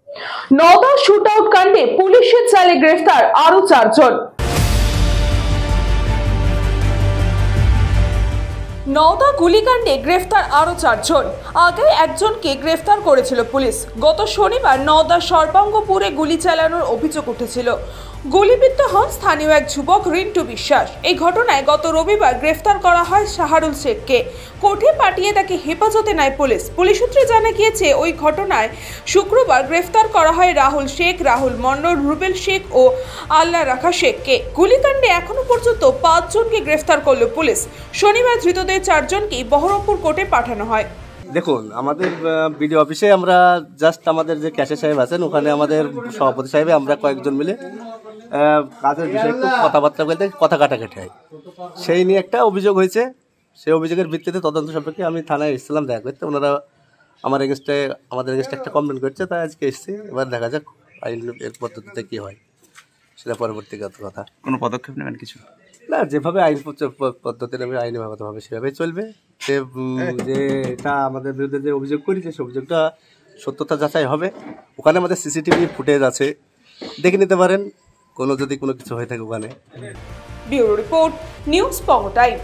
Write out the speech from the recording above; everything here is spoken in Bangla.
নওদা শুটআউট কাণ্ডে পুলিশের চালে গ্রেফতার আরো 4 জন। নওদা গুলিকাণ্ডে গ্রেফতার আরো 4 জন। আগে একজনকে গ্রেফতার করেছিল পুলিশ। গত শনিবার নওদা সর্বাঙ্গপুরে গুলি চালানোর অভিযোগ উঠেছিল। গুলিবিদ্ধ হন স্থানীয় এক যুবক রিন্টু বিশ্বাস। এই ঘটনায় গত রবিবার গ্রেফতার করা হয় শাহরুল শেখকে। কোর্টে পাঠিয়ে তাকে হেফাজতে নেয় পুলিশ। পুলিশ সূত্রে জানা গিয়েছে, ওই ঘটনায় শুক্রবার গ্রেফতার করা হয় রাহুল শেখ, রাহুল মন্ডল, রুবেল শেখ ও আল্লাহ রাখা শেখকে। গুলিকাণ্ডে এখনো পর্যন্ত 5 জনকে গ্রেফতার করল পুলিশ। শনিবার ধৃতদের 4 জনকেই বহরমপুর কোর্টে পাঠানো হয়। দেখুন, আমাদের বিডিও অফিসে আমরা জাস্ট আমাদের যে ক্যাশিয়ার সাহেব আছেন, ওখানে আমাদের সভাপতি সাহেব আমরা কয়েকজন মিলে কাজের বিষয়ে একটু কথাবার্তা বলতে কথা কাটাকাটি হয়। সেই নিয়ে একটা অভিযোগ হয়েছে। সেই অভিযোগের ভিত্তিতে তদন্ত সম্পর্কে আমি থানায় এসেছিলাম দেখা করতে। ওনারা আমাদের এগেস্টে একটা কমপ্লেন করছে, তাই আজকে এসেছি। এবার দেখা যাক আইন এর পদ্ধতিতে কী হয়, সেটা পরবর্তীগত কথা। কোনো পদক্ষেপ নেবেন কিছু না, যেভাবে আইন পদ্ধতি নেবে আইনগতভাবে সেভাবেই চলবে। যে এটা আমাদের বিরুদ্ধে যে অভিযোগ করেছে, সে অভিযোগটা সত্যতা যাচাই হবে। ওখানে আমাদের সিসিটিভি ফুটেজ আছে, দেখে নিতে পারেন যদি কোনো কিছু হয়ে থাকে ওখানে। ব্যুরো রিপোর্ট, নিউজ পঙ্গ টাইম।